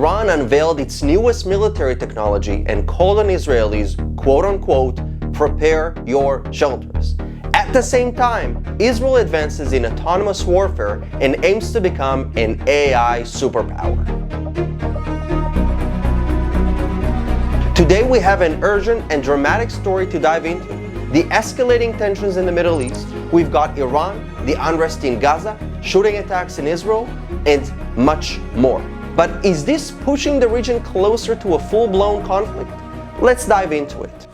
Iran unveiled its newest military technology and called on Israelis, quote-unquote, prepare your shelters. At the same time, Israel advances in autonomous warfare and aims to become an AI superpower. Today we have an urgent and dramatic story to dive into. The escalating tensions in the Middle East. We've got Iran, the unrest in Gaza, shooting attacks in Israel, and much more. But is this pushing the region closer to a full-blown conflict? Let's dive into it.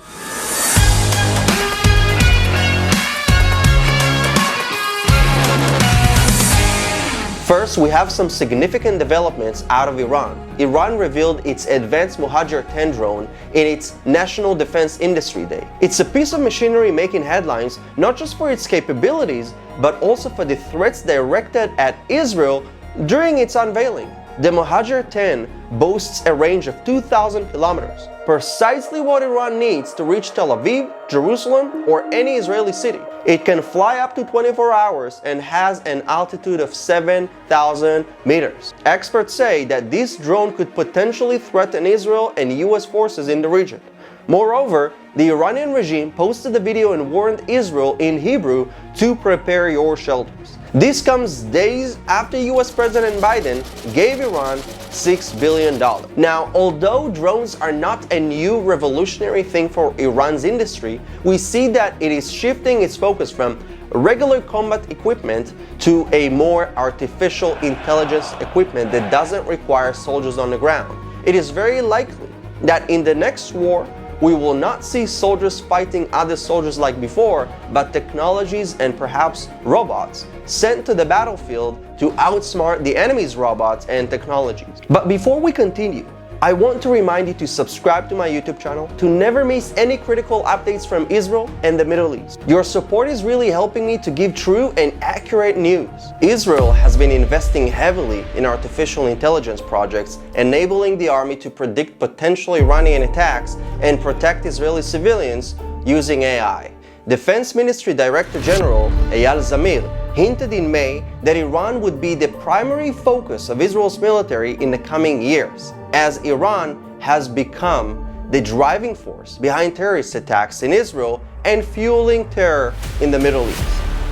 First, we have some significant developments out of Iran. Iran revealed its advanced Mujahir-10 drone in its National Defense Industry Day. It's a piece of machinery making headlines not just for its capabilities, but also for the threats directed at Israel during its unveiling. The Mujahir-10 boasts a range of 2,000 kilometers, precisely what Iran needs to reach Tel Aviv, Jerusalem, or any Israeli city. It can fly up to 24 hours and has an altitude of 7,000 meters. Experts say that this drone could potentially threaten Israel and US forces in the region. Moreover, the Iranian regime posted the video and warned Israel in Hebrew to prepare your shelters. This comes days after US President Biden gave Iran $6 billion. Now, although drones are not a new revolutionary thing for Iran's industry, we see that it is shifting its focus from regular combat equipment to a more artificial intelligence equipment that doesn't require soldiers on the ground. It is very likely that in the next war, we will not see soldiers fighting other soldiers like before, but technologies and perhaps robots sent to the battlefield to outsmart the enemy's robots and technologies. But before we continue, I want to remind you to subscribe to my YouTube channel to never miss any critical updates from Israel and the Middle East. Your support is really helping me to give true and accurate news. Israel has been investing heavily in artificial intelligence projects, enabling the army to predict potential Iranian attacks and protect Israeli civilians using AI. Defense Ministry Director General Eyal Zamir hinted in May that Iran would be the primary focus of Israel's military in the coming years, as Iran has become the driving force behind terrorist attacks in Israel and fueling terror in the Middle East.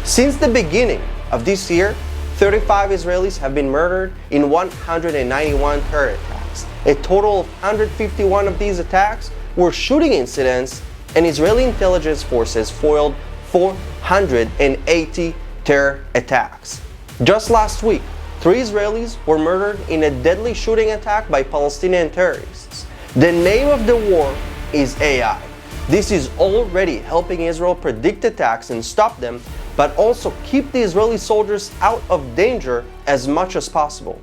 Since the beginning of this year, 35 Israelis have been murdered in 191 terror attacks. A total of 151 of these attacks were shooting incidents, and Israeli intelligence forces foiled 480 terror attacks. Just last week, 3 Israelis were murdered in a deadly shooting attack by Palestinian terrorists. The name of the war is AI. This is already helping Israel predict attacks and stop them, but also keep the Israeli soldiers out of danger as much as possible.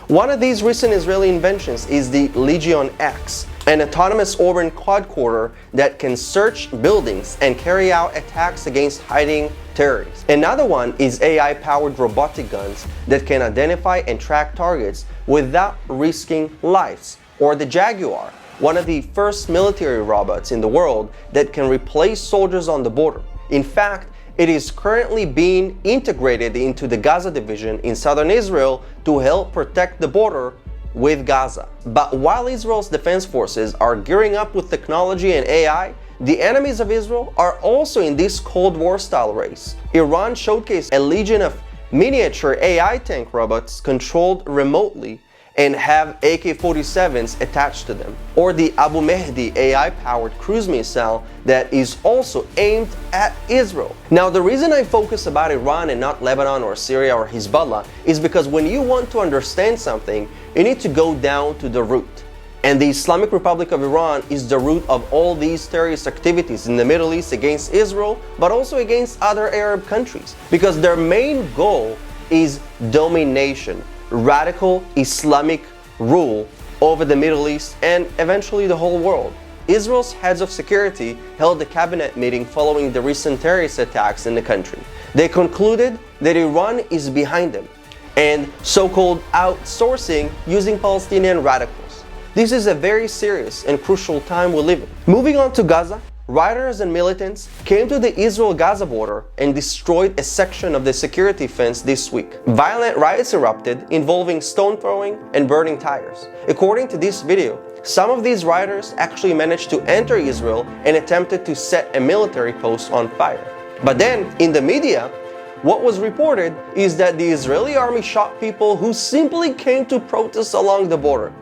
One of these recent Israeli inventions is the Legion X, an autonomous urban quadcopter that can search buildings and carry out attacks against hiding terrorists. Another one is AI-powered robotic guns that can identify and track targets without risking lives, or the Jaguar, one of the first military robots in the world that can replace soldiers on the border. In fact, it is currently being integrated into the Gaza division in southern Israel to help protect the border with Gaza. But while Israel's defense forces are gearing up with technology and AI, the enemies of Israel are also in this Cold War style race. Iran showcased a legion of miniature AI tank robots controlled remotely and have AK-47s attached to them, or the Abu Mehdi AI-powered cruise missile that is also aimed at Israel. Now, the reason I focus about Iran and not Lebanon or Syria or Hezbollah is because when you want to understand something, you need to go down to the root. And the Islamic Republic of Iran is the root of all these terrorist activities in the Middle East against Israel, but also against other Arab countries, because their main goal is domination, radical Islamic rule over the Middle East and eventually the whole world. Israel's heads of security held a cabinet meeting following the recent terrorist attacks in the country. They concluded that Iran is behind them and so-called outsourcing using Palestinian radicals. This is a very serious and crucial time we live in. Moving on to Gaza, rioters and militants came to the Israel-Gaza border and destroyed a section of the security fence this week. Violent riots erupted involving stone throwing and burning tires. According to this video, some of these rioters actually managed to enter Israel and attempted to set a military post on fire. But then, in the media, what was reported is that the Israeli army shot people who simply came to protest along the border.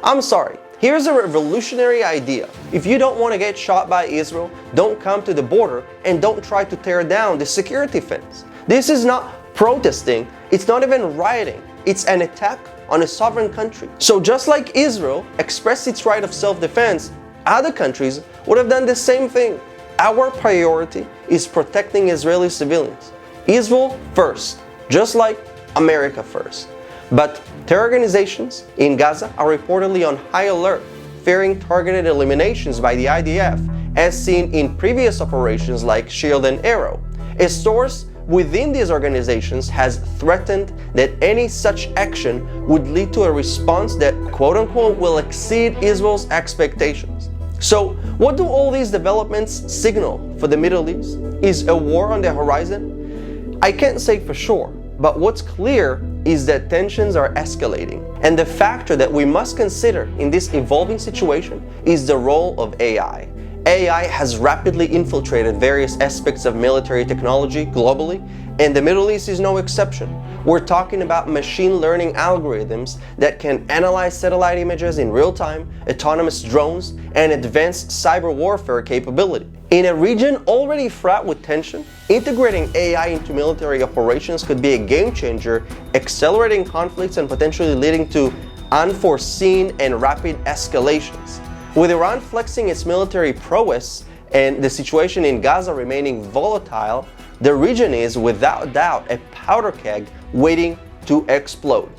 I'm sorry. Here's a revolutionary idea. If you don't want to get shot by Israel, don't come to the border and don't try to tear down the security fence. This is not protesting, it's not even rioting, it's an attack on a sovereign country. So just like Israel expressed its right of self-defense, other countries would have done the same thing. Our priority is protecting Israeli civilians. Israel first, just like America first. But terror organizations in Gaza are reportedly on high alert, fearing targeted eliminations by the IDF, as seen in previous operations like Shield and Arrow. A source within these organizations has threatened that any such action would lead to a response that, quote-unquote, will exceed Israel's expectations. So, what do all these developments signal for the Middle East? Is a war on the horizon? I can't say for sure, but what's clear is that tensions are escalating. And the factor that we must consider in this evolving situation is the role of AI. AI has rapidly infiltrated various aspects of military technology globally, and the Middle East is no exception. We're talking about machine learning algorithms that can analyze satellite images in real time, autonomous drones, and advanced cyber warfare capability. In a region already fraught with tension, integrating AI into military operations could be a game changer, accelerating conflicts and potentially leading to unforeseen and rapid escalations. With Iran flexing its military prowess and the situation in Gaza remaining volatile, the region is without doubt a powder keg waiting to explode.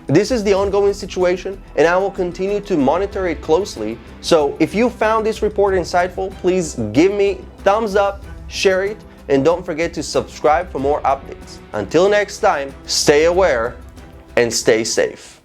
This is the ongoing situation, and I will continue to monitor it closely. So if you found this report insightful, please give me thumbs up, share it, and don't forget to subscribe for more updates. Until next time, stay aware and stay safe.